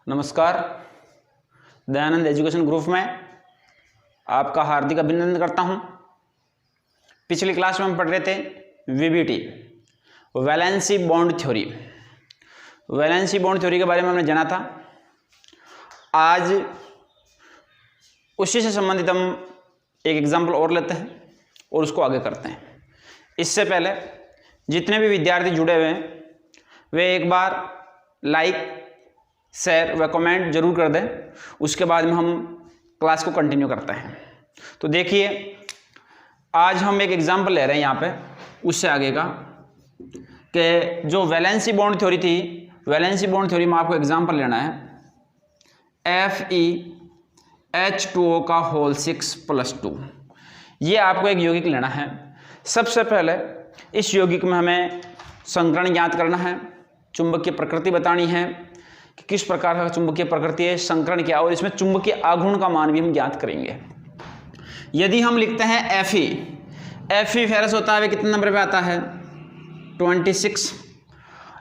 नमस्कार। Dayanand education group में आपका हार्दिक अभिनंदन करता हूं। पिछली क्लास में हम पढ़ रहे थे VBT, valency bond theory. Valency bond theory के बारे में हमने जाना था। आज उसी से संबंधित हम एक एग्जाम्पल और लेते हैं और उसको आगे करते हैं। इससे पहले जितने भी विद्यार्थी जुड़े हुए हैं वे एक बार लाइक, शेयर व कमेंट जरूर कर दें। उसके बाद में हम क्लास को कंटिन्यू करते हैं। तो देखिए, आज हम एक एग्जाम्पल ले रहे हैं यहाँ पे उससे आगे का, कि जो वैलेंसी बॉन्ड थ्योरी थी, वैलेंसी बॉन्ड थ्योरी में आपको एग्जाम्पल लेना है FeH2O का होल 6+2। ये आपको एक यौगिक लेना है। सबसे पहले इस यौगिक में हमें संकरण ज्ञात करना है, चुंबकीय प्रकृति बतानी है कि किस प्रकार का चुंबकीय प्रकृति है, संकरण क्या, और इसमें चुंबकीय आघूर्ण का मान भी हम ज्ञात करेंगे। यदि हम लिखते हैं Fe फेरस होता है, कितने नंबर पे आता है 26।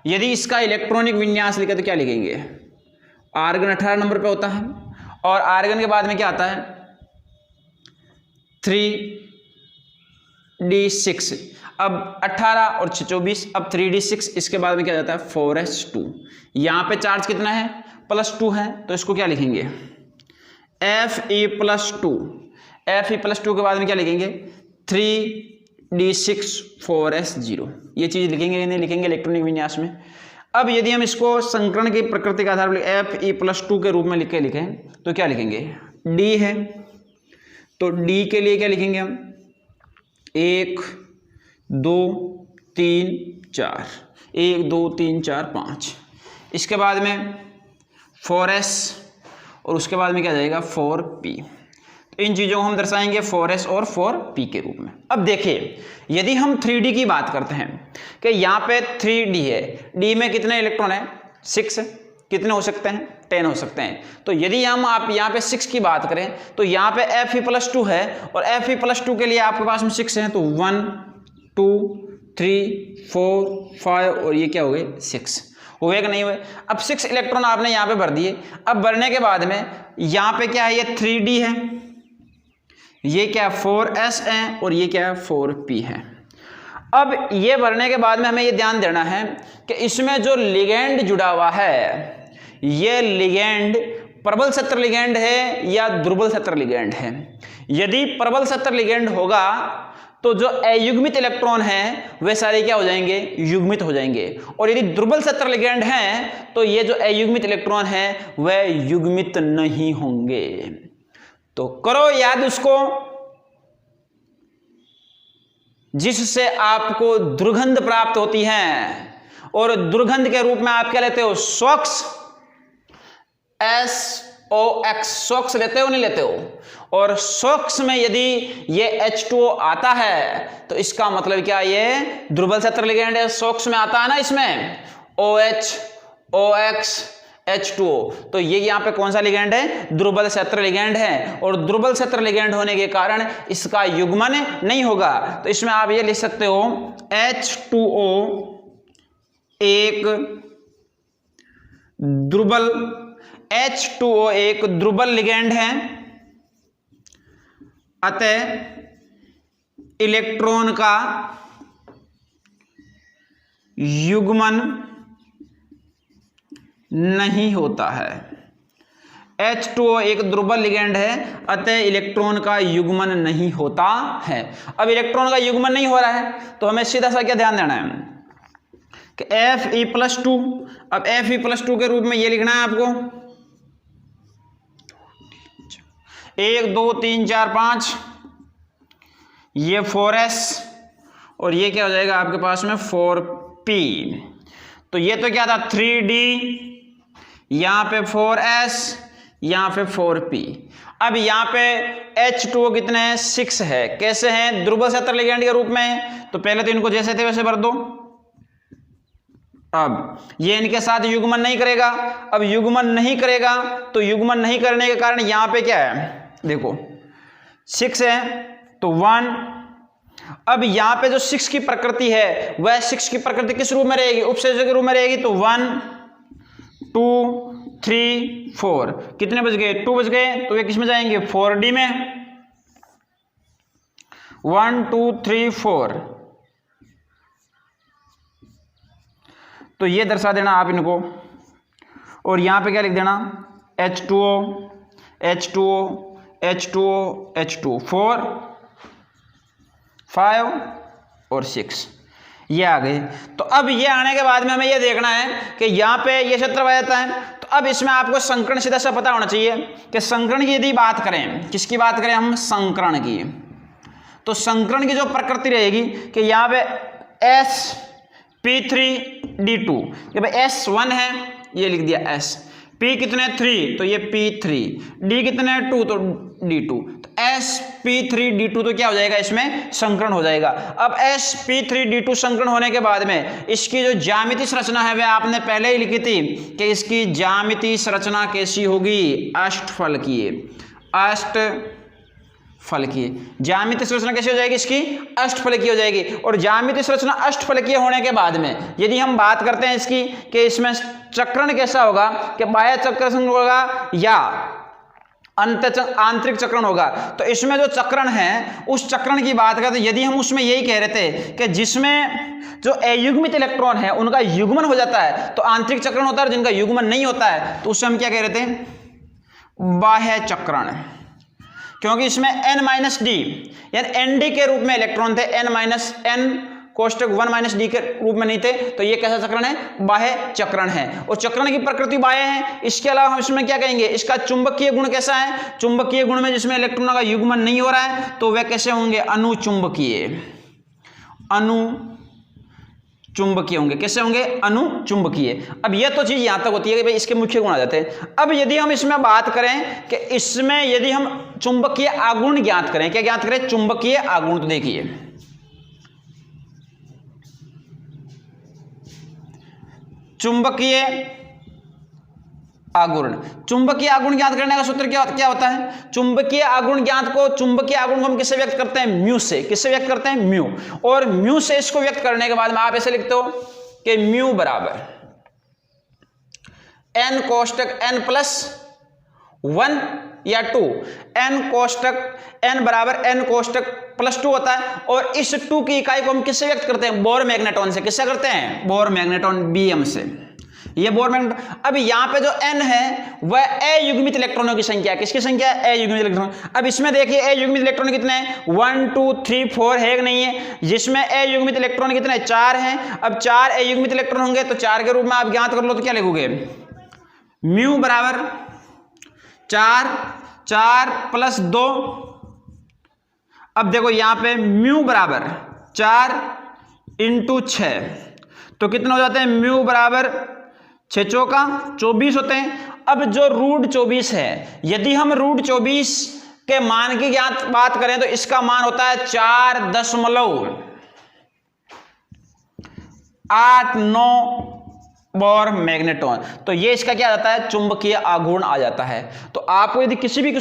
यदि इसका इलेक्ट्रॉनिक विन्यास लिखे तो क्या लिखेंगे, आर्गन 18 नंबर पे होता है, और आर्गन के बाद में क्या आता है 3d6। अब 18 और 24, अब 3d6, इसके बाद में क्या जाता है 4s2। यहाँ पे चार्ज कितना है +2 है, तो इसको क्या लिखेंगे Fe+2। Fe+2 के बाद में क्या लिखेंगे 3d6 4s0। ये चीज़ लिखेंगे या नहीं लिखेंगे इलेक्ट्रॉनिक विन्यास में। अब यदि हम इसको संकरण की प्रकृति के आधार पर Fe+2 के रूप में लिखें तो क्या लिखेंगे, D है तो D के लिए क्या लिखेंगे हम 1 2 3 4, 1 2 3 4 5। इसके बाद में 4s और उसके बाद में क्या जाएगा 4p। तो इन चीज़ों को हम दर्शाएंगे 4s और 4p के रूप में। अब देखिए, यदि हम 3d की बात करते हैं कि यहाँ पे 3d है, d में कितने इलेक्ट्रॉन है 6 है, कितने हो सकते हैं 10 हो सकते हैं। तो यदि हम आप यहाँ पे 6 की बात करें तो यहाँ पे Fe+2 है, और Fe+2 के लिए आपके पास में 6 है, तो 1 2 3 4 5 और ये क्या हो गए 6 हुए कि नहीं हुए। अब 6 इलेक्ट्रॉन आपने यहाँ पे भर दिए। अब भरने के बाद में यहाँ पे क्या है, ये 3d है, ये क्या 4s है, और ये क्या है 4p है। अब ये भरने के बाद में हमें ये ध्यान देना है कि इसमें जो लिगेंड जुड़ा हुआ है, ये लिगेंड प्रबल सत्र लिगेंड है या दुर्बल सत्र लिगेंड है। यदि प्रबल सत्र लिगेंड होगा तो जो अयुग्मित इलेक्ट्रॉन हैं वे सारे क्या हो जाएंगे, युग्मित हो जाएंगे। और यदि दुर्बल सत्र लिगेंड हैं तो ये जो अयुग्मित इलेक्ट्रॉन हैं वे युग्मित नहीं होंगे। तो करो याद उसको, जिससे आपको दुर्गंध प्राप्त होती है, और दुर्गंध के रूप में आप क्या लेते हो SOx, SOx, SOx लेते हो नहीं लेते हो। और SOx में यदि ये H2O आता है तो इसका मतलब क्या, ये दुर्बल सत्र लिगेंड है। SOx में आता है ना, इसमें OH OX H2O, तो ये यहाँ पे कौन सा लिगेंड है, दुर्बल सत्र लिगेंड है। और दुर्बल सत्र लिगेंड होने के कारण इसका युग्मन नहीं होगा। तो इसमें आप ये लिख सकते हो H2O एक दुर्बल लिगेंड है, अतः इलेक्ट्रॉन का युग्मन नहीं होता है। H2O एक दुर्बल लिगेंड है, अतः इलेक्ट्रॉन का युग्मन नहीं होता है। अब इलेक्ट्रॉन का युग्मन नहीं हो रहा है तो हमें सीधा सा क्या ध्यान देना है कि Fe+2। अब Fe+2 के रूप में ये लिखना है आपको 1 2 3 4 5, ये 4s और ये क्या हो जाएगा आपके पास में 4p। तो ये तो क्या था 3d, यहाँ पे 4s, यहाँ पे 4p। अब यहाँ पे H2O कितने हैं 6 है। कैसे हैं, दुर्बल सत्र लिगेंड के रूप में। तो पहले तो इनको जैसे थे वैसे भर दो। अब ये इनके साथ युग्मन नहीं करेगा। अब युग्मन नहीं करेगा तो युग्मन नहीं करने के कारण यहाँ पे क्या है, देखो 6 है तो 1। अब यहाँ पे जो 6 की प्रकृति है वह 6 की प्रकृति किस रूप में रहेगी, उपसेचक के रूप में रहेगी। तो 1 2 3 4 कितने बज गए? 2 बज गए। तो ये किस में जाएंगे? 4D में। 1 2 3 4। तो ये दर्शा देना आप इनको, और यहां पे क्या लिख देना? H2O H2O H2O H2O 4 5 और 6 ये आ गए। तो अब ये आने के बाद में हमें ये देखना है कि यहाँ पे ये क्षेत्र आ जाता है। तो अब इसमें आपको संकरण सीधा सा पता होना चाहिए कि संकरण की यदि बात करें, किसकी बात करें हम? संकरण की। तो संकरण की जो प्रकृति रहेगी कि यहाँ पे sp3d2, ये भाई s1 है, ये लिख दिया s, p कितने 3 तो ये p3, d कितने 2 तो d2, तो sp3d2 तो क्या हो जाएगा? इसमें संकरण हो जाएगा। अब sp3d2 संकरण होने के बाद में इसकी जो ज्यामितीय संरचना है वह आपने पहले ही लिखी थी कि इसकी ज्यामितीय संरचना कैसी होगी? अष्टफलकीय। अष्टफलकीय ज्यामितीय संरचना कैसी हो जाएगी? इसकी अष्टफलकीय हो जाएगी। और ज्यामितीय संरचना अष्टफलकीय होने के बाद में यदि हम बात करते हैं इसकी कि इसमें चक्रण कैसा होगा, कि बाह्य चक्रण होगा या आंतरिक चक्रण होगा, तो इसमें जो चक्रण है उस चक्रण की बात करते हैं। यदि हम उसमें यही कह रहे थे कि जिसमें जो अयुग्मित इलेक्ट्रॉन है उनका युग्मन हो जाता है तो आंतरिक चक्रण होता है, और जिनका युग्मन नहीं होता है तो उससे हम क्या कह रहे थे? बाह्य चक्रण। क्योंकि इसमें n-d यानी nd के रूप में इलेक्ट्रॉन थे, n कोष्टक 1 - d के रूप में नहीं थे, तो ये कैसा चक्रण है? बाह्य चक्रण है। और चक्रण की प्रकृति बाह्य है। इसके अलावा हम इसमें क्या कहेंगे? इसका चुंबकीय गुण कैसा है? चुंबकीय गुण में जिसमें इलेक्ट्रॉनों का युग्मन नहीं हो रहा है तो वे कैसे होंगे? अनुचुंबकीय। अनुचुंबकीय होंगे। कैसे होंगे? अनुचुंबकीय। अब ये तो चीज यहां तक होती है कि भाई इसके मुख्य गुण आ जाते हैं। अब यदि हम इसमें बात करें कि इसमें यदि हम चुंबकीय आघूर्ण ज्ञात करें, क्या ज्ञात करें? चुंबकीय आघूर्ण। तो देखिए चुंबकीय आघूर्ण, चुंबकीय आघूर्ण ज्ञात करने का सूत्र क्या होता है? चुंबकीय आघूर्ण चुंबकीय आघूर्ण को हम किससे व्यक्त करते हैं? म्यू से। किससे व्यक्त करते हैं? म्यू। और म्यू से इसको व्यक्त करने के बाद में आप ऐसे लिखते हो कि म्यू बराबर n कोष्टक n+1 या 2, n बराबर n कोष्टक +2 होता है। और इस 2 की इकाई को हम किससे व्यक्त करते हैं? बोर मैग्नेटॉन से। किससे करते हैं? बोर मैग्नेटॉन Bm से। ये बोर मैग्नेटॉन। अब यहाँ पे जो n है वह अयुग्मित इलेक्ट्रॉनों की संख्या है। किसकी संख्या है? अयुग्मित इलेक्ट्रॉन। अब इसमें देखिए अयुग्मित इलेक्ट्रॉन कितने हैं? 1 2 3 4 है कि नहीं है? जिसमें अयुग्मित इलेक्ट्रॉन कितने? 4 हैं। अब 4 अयुग्मित इलेक्ट्रॉन होंगे तो 4 के रूप में आप ज्ञात कर लो, तो क्या लिखोगे? म्यू बराबर 4 + 2। अब देखो यहां पे म्यू बराबर 4 × 6 तो कितने हो जाते हैं? म्यू बराबर 6 चौका 24 होते हैं। अब जो √24 है, यदि हम √24 के मान की बात करें तो इसका मान होता है 4.89 बोर मैग्नेटॉन। तो ये इसका क्या आ जाता है? चुंबकीय आघूर्ण आ जाता है। तो आपको यदि किसी भी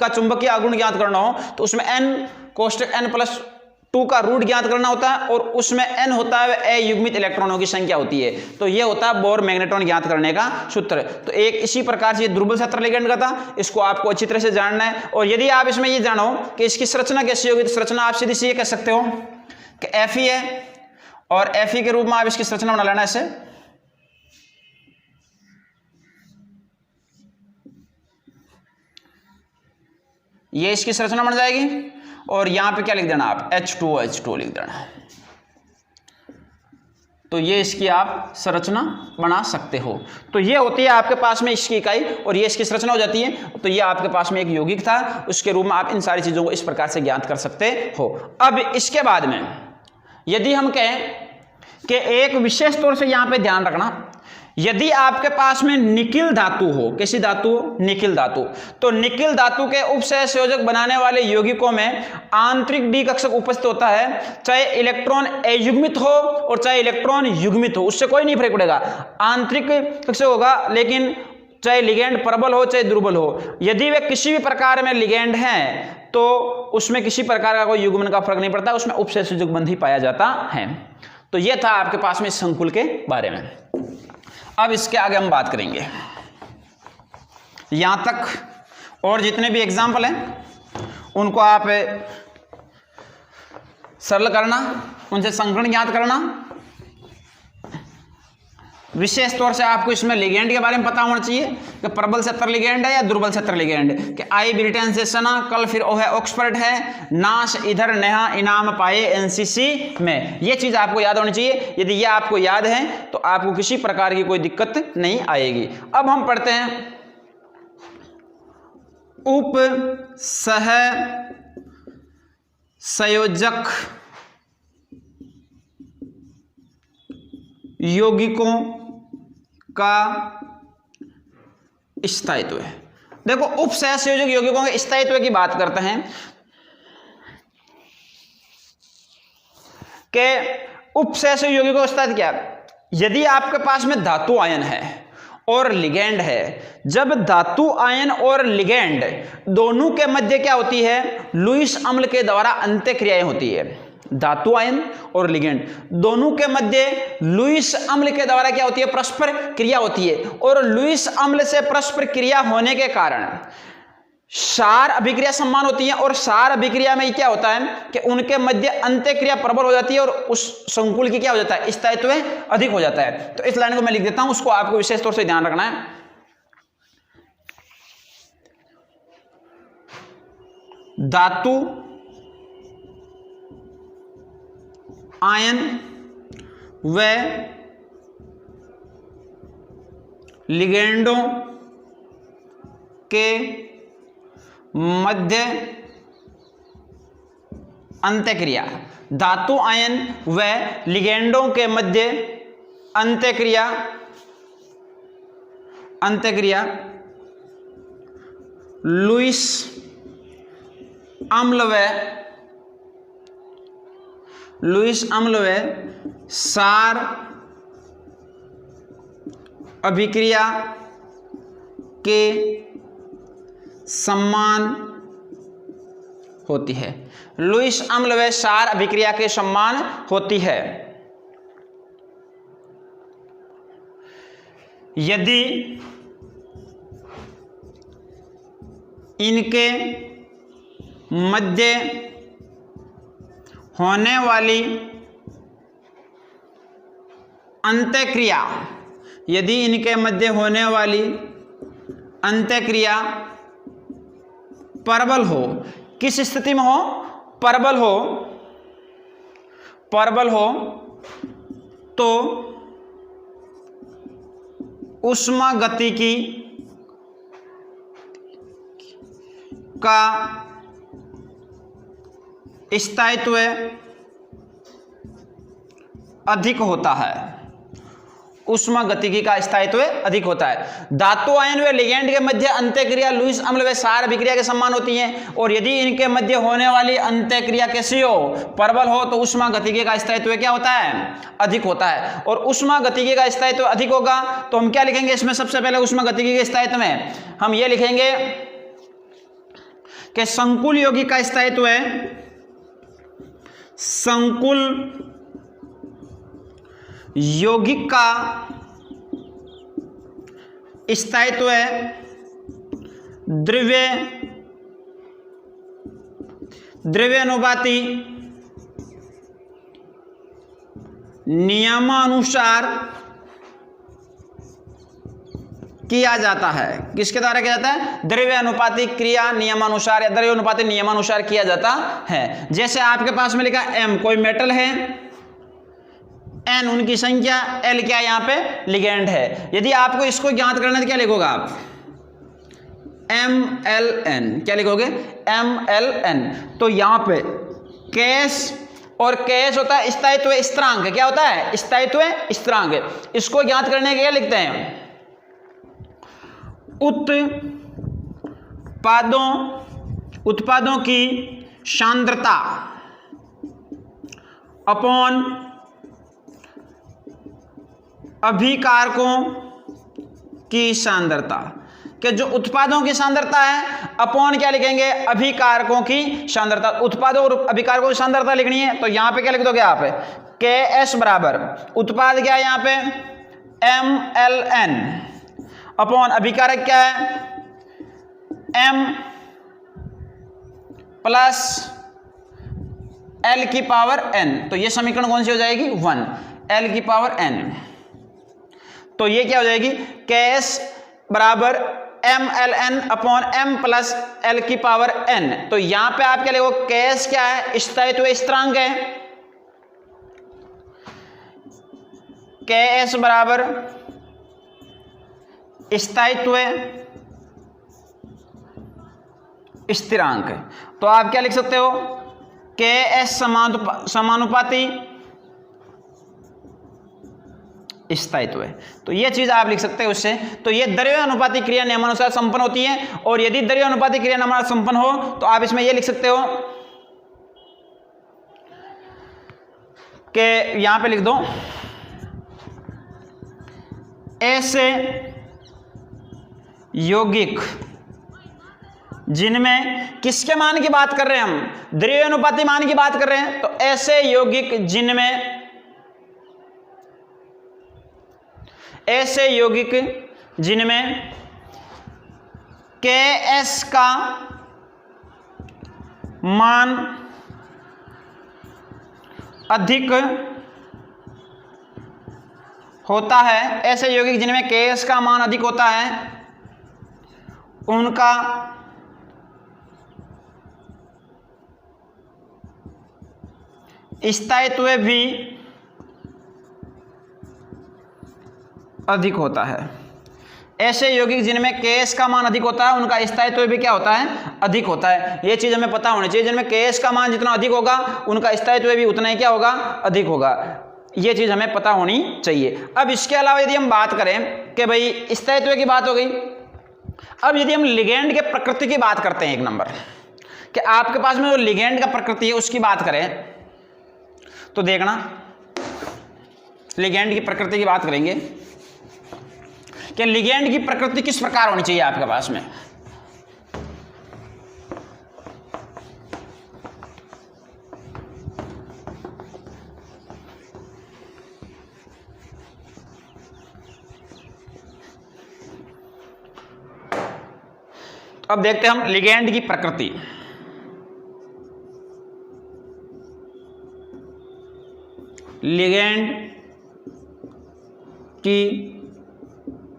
का चुंबकीय आघूर्ण ज्ञात करना हो तो उसमें n कोष्टक n+2 का रूट ज्ञात करना होता है, और उसमें n होता है अयुग्मित इलेक्ट्रॉनों की संख्या होती है। तो ये होता है बोर मैग्नेटॉन ज्ञात करने का सूत्र। तो एक इसी प्रकार से दुर्बल क्षेत्र लिगेंड का था, इसको आपको अच्छी तरह से जानना है। और यदि आप इसमें ये जानो कि इसकी संरचना कैसी होगी, तो संरचना आप सीधी सी ये कह सकते हो कि Fe है, और Fe के रूप में आप इसकी संरचना बना लेना ऐसे। ये इसकी संरचना बन जाएगी, और यहां पे क्या लिख देना आप? H2O लिख देना। तो ये इसकी आप संरचना बना सकते हो। तो ये होती है आपके पास में इसकी इकाई, और ये इसकी संरचना हो जाती है। तो ये आपके पास में एक यौगिक था, उसके रूप में आप इन सारी चीजों को इस प्रकार से ज्ञात कर सकते हो। अब इसके बाद में यदि हम कहें कि एक विशेष तौर से यहां पे ध्यान रखना, यदि आपके पास में निकिल धातु हो, कैसी धातु हो? निकिल धातु। तो निकिल धातु के उपसहसंयोजक बनाने वाले यौगिकों में आंतरिक डी कक्षक उपस्थित होता है, चाहे इलेक्ट्रॉन अयुग्मित हो और चाहे इलेक्ट्रॉन युग्मित हो, उससे कोई नहीं फर्क पड़ेगा। आंतरिक कक्षक होगा, लेकिन चाहे लिगेंड प्रबल हो चाहे दुर्बल हो, यदि वे किसी भी प्रकार में लिगेंड हैं तो उसमें किसी प्रकार का कोई युग्मन का फर्क नहीं पड़ता, उसमें उपसहसंयोजक बंध ही पाया जाता है। तो यह था आपके पास में संकुल के बारे में। अब इसके आगे हम बात करेंगे। यहाँ तक और जितने भी एग्जाम्पल हैं उनको आप सरल करना, उनसे संकरण ज्ञात करना। विशेष तौर से आपको इसमें लिगेंड के बारे में पता होना चाहिए कि प्रबल क्षेत्र लिगेंड है या दुर्बल क्षेत्र लिगेंड, कि आई ब्रिटेन से सना, कल फिर ओ है ऑक्सफोर्ड है, नाश इधर नेहा इनाम पाए एनसीसी में। ये चीज आपको याद होनी चाहिए। यदि ये आपको याद है तो आपको किसी प्रकार की कोई दिक्कत नहीं आएगी। अब हम पढ़ते हैं उप सह संयोजक यौगिकों का स्थायित्व है। देखो, उप सह संयोजक यौगिकों के स्थायित्व की बात करते हैं कि उप सह संयोजक यौगिकों का स्थायित्व क्या है। यदि आपके पास में धातु आयन है और लिगेंड है, जब धातु आयन और लिगेंड दोनों के मध्य क्या होती है, लुईस अम्ल के द्वारा अंत्यक्रियाएं होती है। धातु आयन और लिगेंड दोनों के मध्य लुईस अम्ल के द्वारा क्या होती है, परस्पर क्रिया होती है। और लुईस अम्ल से परस्पर क्रिया होने के कारण क्षार अभिक्रिया समान होती है। और क्षार अभिक्रिया में क्या होता है कि उनके मध्य अंत्यक्रिया प्रबल हो जाती है और उस संकुल की क्या हो जाता है, स्थायित्व अधिक हो जाता है। तो इस लाइन को मैं लिख देता हूं, उसको आपको विशेष तौर से ध्यान रखना है। धातु आयन व लिगेंडों के मध्य अंत्यक्रिया, धातु आयन व लिगेंडों के मध्य अंत्यक्रिया लुईस अम्ल व क्षार अभिक्रिया के समान होती है। लुईस अम्ल व क्षार अभिक्रिया के समान होती है। यदि इनके मध्य होने वाली अंत्यक्रिया, यदि इनके मध्य होने वाली अंत्यक्रिया परबल हो, किस स्थिति में हो, परबल हो तो ऊष्मागतिकी का स्थायित्व अधिक होता है। ऊष्मागतिकी का स्थायित्व अधिक होता है। धातु आयन व लिगेंड के मध्य अंत्यक्रिया लुईस अम्ल व क्षार अभिक्रिया के समान होती है। और यदि इनके मध्य होने वाली अंत्यक्रिया कैसी हो, परबल हो, तो ऊष्मागतिकी का स्थायित्व क्या होता है, अधिक होता है। और ऊष्मागतिकी का स्थायित्व अधिक होगा तो हम क्या लिखेंगे इसमें, सबसे पहले ऊष्मागतिकी के स्थायित्व में हम ये लिखेंगे कि संकुल यौगिक का स्थायित्व है, संकुल यौगिक का स्थायित्व है द्रव्यानुपाती नियमानुसार किया जाता है। किसके द्वारा किया जाता है, द्रव्यानुपाती क्रिया नियमानुसार या द्रव्यानुपाती नियमानुसार किया जाता है। जैसे आपके पास में लिखा M कोई मेटल है, N उनकी संख्या, L क्या यहाँ पे लिगेंड है। यदि आपको इसको ज्ञात करना है तो क्या लिखोगे आप, MLN, क्या लिखोगे, MLN। तो यहाँ पे केस और केस होता है स्थायित्व स्थिरांक, क्या होता है, स्थायित्व स्थिरांक। इसको ज्ञात करने के लिए लिखते हैं उत्पादों की सांद्रता अपॉन अभिकारकों की सांद्रता, कि जो उत्पादों की सांद्रता है अपॉन क्या लिखेंगे, अभिकारकों की सांद्रता। उत्पादों और अभिकारकों की सांद्रता लिखनी है तो यहां पे क्या लिख दोगे आप, KS बराबर उत्पाद क्या है यहाँ पे MLN अपॉन अभिकारक क्या है m प्लस l की पावर n, तो ये समीकरण कौन सी हो जाएगी 1, l की पावर n। तो ये क्या हो जाएगी Ks बराबर mln upon m plus l की पावर n। तो यहां पे आप क्या लिखो, Ks क्या है, स्थायित्व स्थिरांक है, Ks बराबर स्थायित्व स्थिरांक है। तो आप क्या लिख सकते हो, Ks समानुपाती स्थायित्व है। तो ये चीज आप लिख सकते हो उससे। तो ये द्रव्यानुपाती क्रिया नियमानुसार संपन्न होती है, और यदि द्रव्यानुपाती क्रिया नियमानुसार संपन्न हो तो आप इसमें ये लिख सकते हो कि यहां पे लिख दो, ऐसे यौगिक जिनमें किसके मान की बात कर रहे हैं हम, द्रव्यानुपाती मान की बात कर रहे हैं, तो ऐसे यौगिक जिनमें Ks का मान अधिक होता है, ऐसे यौगिक जिनमें Ks का मान अधिक होता है, उनका स्थायित्व भी अधिक होता है। ऐसे यौगिक जिनमें Ks का मान अधिक होता है, उनका स्थायित्व भी क्या होता है, अधिक होता है। यह चीज हमें पता होनी चाहिए, जिनमें Ks का मान जितना अधिक होगा उनका स्थायित्व भी उतना ही क्या होगा, अधिक होगा। यह चीज हमें पता होनी चाहिए। अब इसके अलावा यदि हम बात करें कि भाई स्थायित्व की बात हो गई, अब यदि हम लिगेंड के प्रकृति की बात करते हैं, एक नंबर कि आपके पास में जो लिगेंड का प्रकृति है उसकी बात करें, तो देखना लिगेंड की प्रकृति की बात करेंगे कि लिगेंड की प्रकृति किस प्रकार होनी चाहिए आपके पास में। अब देखते हैं हम लिगेंड की प्रकृति। लिगेंड की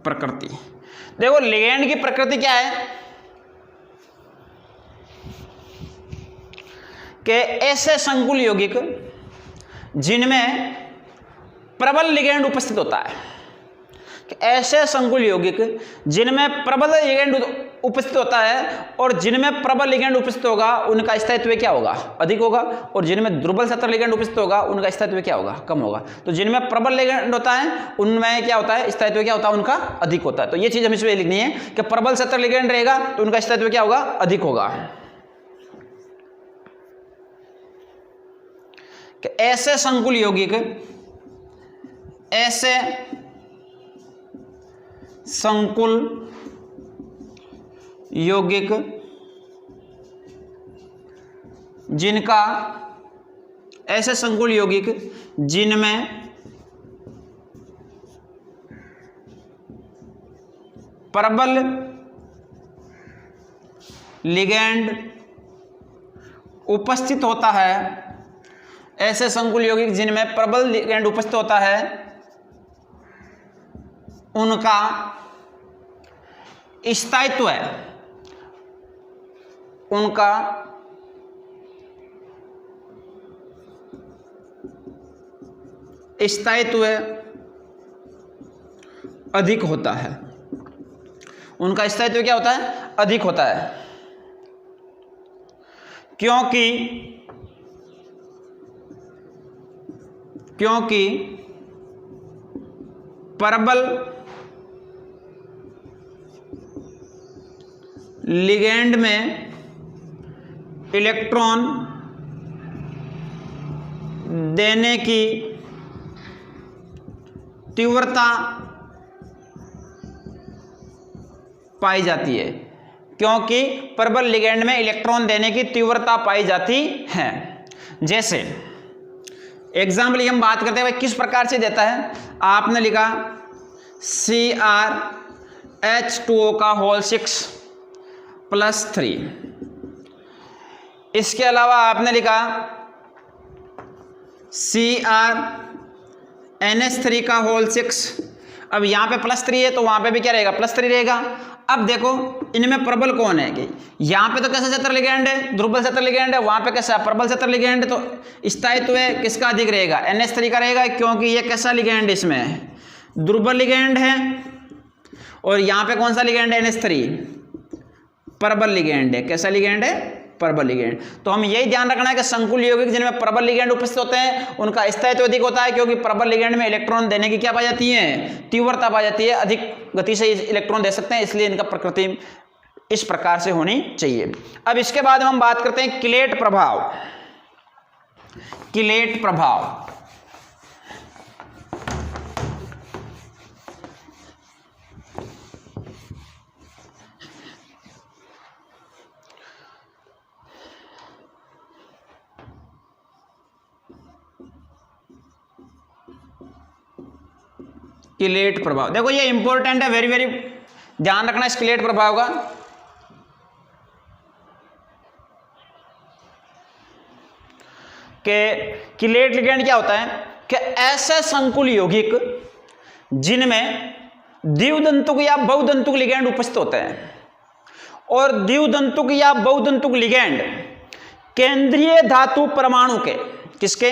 प्रकृति, देखो लिगेंड की प्रकृति क्या है कि ऐसे संकुल यौगिक जिनमें प्रबल लिगेंड उपस्थित होता है, कि ऐसे संकुल यौगिक जिनमें प्रबल लिगेंड उपस्थित होता है, और जिनमें प्रबल लिगेंड उपस्थित होगा उनका स्थायित्व क्या होगा, अधिक होगा, और जिनमें दुर्बल सतह लिगेंड उपस्थित होगा उनका स्थायित्व क्या होगा, कम होगा। तो जिनमें प्रबल लिगेंड होता है उनमें क्या होता है, स्थायित्व क्या होता है, उनका अधिक होता है। तो ये चीज हमें इसमें लिखनी है कि प्रबल सतह लिगेंड रहेगा तो उनका स्थायित्व क्या होगा, अधिक होगा। कि ऐसे संकुल यौगिक, ऐसे संकुल यौगिक जिनका, ऐसे संकुल यौगिक जिनमें प्रबल लिगेंड उपस्थित होता है, ऐसे संकुल यौगिक जिनमें प्रबल लिगेंड उपस्थित होता है, उनका स्थायित्व है, उनका स्थायित्व अधिक होता है, उनका स्थायित्व क्या होता है, अधिक होता है। क्योंकि प्रबल लिगेंड में इलेक्ट्रॉन देने की तीव्रता पाई जाती है, क्योंकि प्रबल लिगेंड में इलेक्ट्रॉन देने की तीव्रता पाई जाती है। जैसे एग्जाम्पल हम बात करते हैं, भाई किस प्रकार से देता है, आपने लिखा CrH2O का होल 6 +3। इसके अलावा आपने लिखा CrNH3 का होल 6। अब यहाँ पे +3 है तो वहाँ पे भी क्या रहेगा, +3 रहेगा। अब देखो इनमें प्रबल कौन है कि यहाँ पे तो कैसा क्षेत्र लिगैंड है, दुर्बल क्षेत्र लिगैंड है, वहाँ पे कैसा प्रबल क्षेत्र लिगैंड है, तो स्थायित्व है किसका अधिक रहेगा, NH3 का रहेगा, क्योंकि ये कैसा लिगैंड है, इसमें दुर्बल लिगैंड है। और यहाँ पे कौन सा लिगैंड है, NH3 प्रबल लिगैंड है। कैसा लिगैंड है, प्रबल लिगैंड। तो हम यही ध्यान रखना है कि संकुल यौगिक जिनमें प्रबल लिगैंड उपस्थित होते हैं उनका स्थायित्व अधिक होता है, क्योंकि प्रबल लिगैंड में इलेक्ट्रॉन देने की क्या पाई जाती है, तीव्रता पाई जाती है, अधिक गति से इलेक्ट्रॉन दे सकते हैं, इसलिए इनका प्रकृति इस प्रकार से होनी चाहिए। अब इसके बाद हम बात करते हैं किलेट प्रभाव। किलेट प्रभाव किलेट प्रभाव, देखो ये इंपॉर्टेंट है, वेरी वेरी ध्यान रखना इस किलेट प्रभाव का। किलेट लिगैंड क्या होता है कि ऐसे संकुल यौगिक जिनमें द्विदंतुक या बहुदंतुक लिगैंड उपस्थित होते हैं, और द्विदंतुक या बहुदंतुक लिगैंड केंद्रीय धातु परमाणु के, किसके,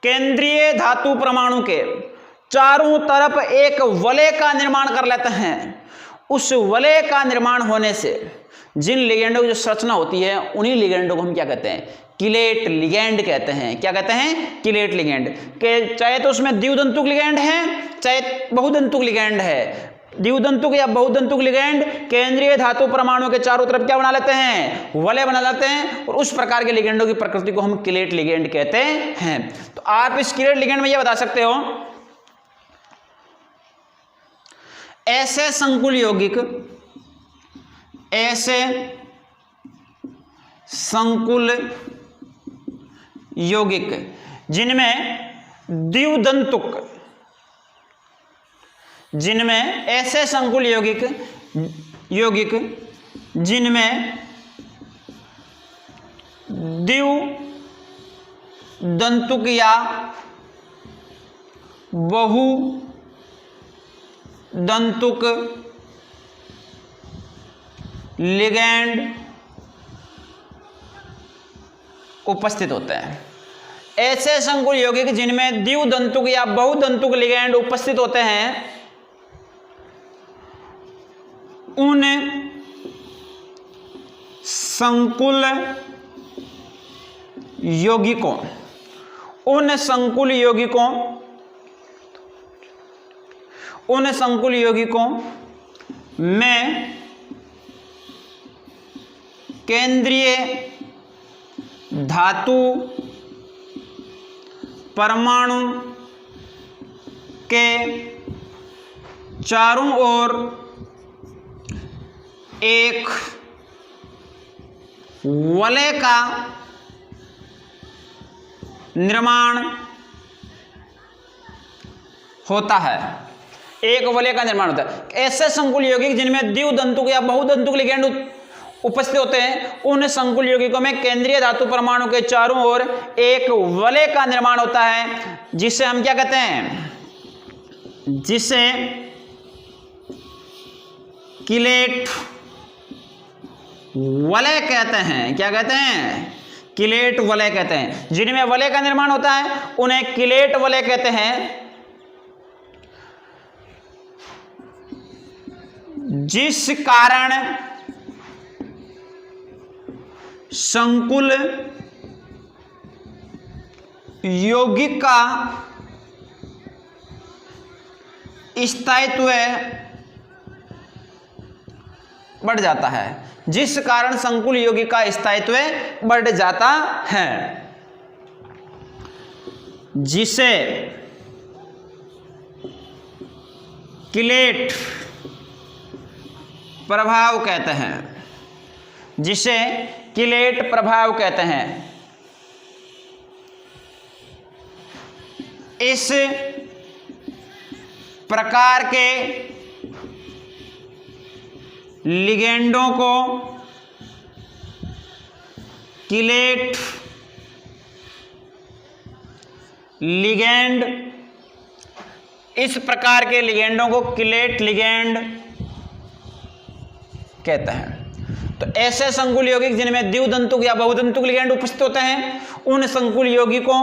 केंद्रीय धातु परमाणु के चारों तरफ एक वलय का निर्माण कर लेते हैं। उस वलय का निर्माण होने से जिन लिगैंडों की जो संरचना होती है उन्हीं लिगैंडों को हम क्या कहते हैं, किलेट लिगैंड कहते हैं। क्या कहते हैं, किलेट लिगैंड के, चाहे तो उसमें द्विदंतुक लिगैंड है चाहे बहुदंतुक लिगैंड है। द्विदंतुक या बहुदंतुक लिगैंड केंद्रीय धातु परमाणु के चारों तरफ क्या बना लेते हैं, वलय बना लेते हैं, और उस प्रकार के लिगैंडों की प्रकृति को हम किलेट लिगैंड कहते हैं। तो आप इस किलेट लिगैंड में यह बता सकते हो, ऐसे संकुल यौगिक, ऐसे संकुल यौगिक जिनमें द्विदंतुक, जिनमें ऐसे संकुल यौगिक जिनमें द्विदंतुक या बहुदंतुक लिगैंड उपस्थित होते हैं। ऐसे संकुल यौगिक जिनमें द्विदंतुक या बहुदंतुक लिगैंड उपस्थित होते हैं उन संकुल यौगिकों में केंद्रीय धातु परमाणु के चारों ओर एक वलय का निर्माण होता है। एक वलय का निर्माण होता है। ऐसे संकुल यौगिक जिनमें द्विदंतुक या बहुदंतुक लिगैंड उपस्थित होते हैं उन संकुल यौगिकों में केंद्रीय धातु परमाणु के चारों ओर एक वलय का निर्माण होता है, जिसे हम क्या कहते हैं, जिसे किलेट वलय कहते हैं। क्या कहते हैं, किलेट वलय कहते हैं। जिनमें वलय का निर्माण होता है उन्हें किलेट वलय कहते हैं। जिस कारण संकुल यौगिक का स्थायित्व बढ़ जाता है, जिस कारण संकुल यौगिक का स्थायित्व बढ़ जाता है, जिसे किलेट प्रभाव कहते हैं, जिसे किलेट प्रभाव कहते हैं। इस प्रकार के लिगेंडों को किलेट लिगेंड, इस प्रकार के लिगेंडों को किलेट लिगेंड कहते हैं। तो ऐसे संकुल यौगिक जिनमें द्विदंतुक या बहुदंतुक लिगेंड उपस्थित होते हैं, उन संकुल यौगिकों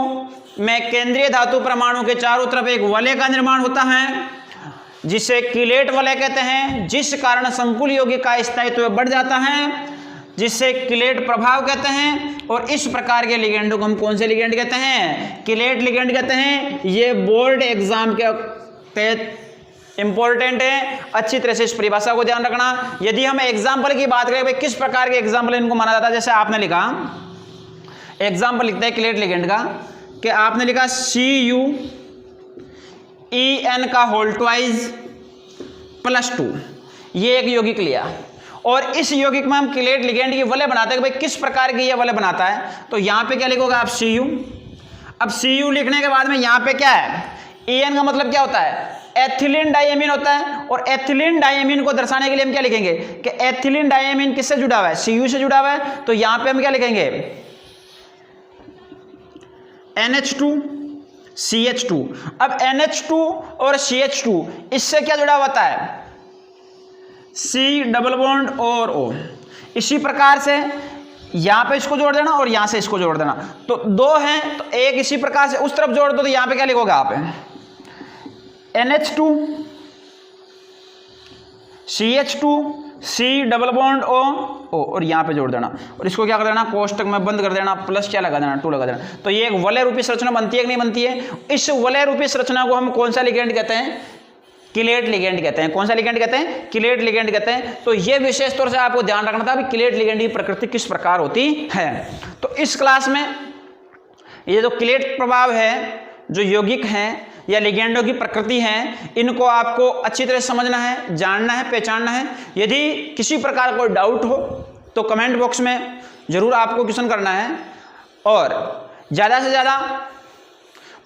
में केंद्रीय धातु परमाणु के चारों तरफ एक वलय का निर्माण होता है जिसे किलेट वलय कहते हैं, जिस कारण संकुल यौगिक का स्थायित्व बढ़ जाता है, जिससे किलेट प्रभाव कहते हैं। और इस प्रकार के लिगेंडों को हम कौन से लिगेंड कहते हैं? किलेट लिगेंड कहते हैं। ये बोर्ड एग्जाम के तहत इंपॉर्टेंट है, अच्छी तरह से इस परिभाषा को ध्यान रखना। यदि हम एग्जाम्पल की बात करें, भाई किस प्रकार के एग्जाम्पल इनको माना जाता है, जैसे आपने लिखा एग्जाम्पल लिखते हैं किलेट लिगेंड का, कि आपने लिखा CuEn का होल ट्वाइस +2, ये एक यौगिक लिया और इस यौगिक में हम किलेट लिगेंड की वलय बनाते हैं कि भाई किस प्रकार की ये वलय बनाता है। तो यहाँ पे क्या लिखोगे आप? Cu। अब Cu लिखने के बाद में यहाँ पे क्या है? En का मतलब क्या होता है? एथिलीन डाइएमीन होता है। और एथिलीन डाइएमीन को दर्शाने के लिए हम क्या लिखेंगे कि एथिलीन डाइएमीन किससे जुड़ा हुआ है? Cu से जुड़ा हुआ है। तो यहाँ पे हम क्या लिखेंगे? NH2 CH2। अब NH2 और CH2 इससे क्या जुड़ा होता है? C डबल बॉन्ड और O। इसी प्रकार से यहां पे इसको जोड़ देना और यहां से इसको जोड़ देना, तो दो हैं, तो एक इसी प्रकार से उस तरफ जोड़ दो। तो यहां पे क्या लिखोगे आप? NH2 CH2 C double bond O और यहां पे जोड़ देना और इसको क्या कर देना? कोष्टक में बंद कर देना, प्लस क्या लगा देना? 2 लगा देना। तो ये एक वलय रूपी संरचना बनती है कि नहीं बनती है? इस वलय रूपी संरचना को हम कौन सा लिगेंड कहते हैं? किलेट लिगेंड कहते हैं। कौन सा लिगेंड कहते हैं? किलेट लिगेंड कहते हैं। तो ये विशेष तौर से आपको ध्यान रखना था कि किलेट लिगेंड की प्रकृति किस प्रकार होती है। तो इस क्लास में ये जो किलेट प्रभाव है, जो यौगिक हैं या लिगेंडों की प्रकृति है, इनको आपको अच्छी तरह समझना है, जानना है, पहचानना है। यदि किसी प्रकार कोई डाउट हो तो कमेंट बॉक्स में जरूर आपको क्वेश्चन करना है और ज़्यादा से ज़्यादा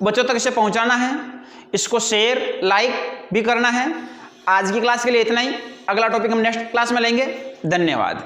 बच्चों तक इसे पहुंचाना है। इसको शेयर लाइक भी करना है। आज की क्लास के लिए इतना ही। अगला टॉपिक हम नेक्स्ट क्लास में लेंगे। धन्यवाद।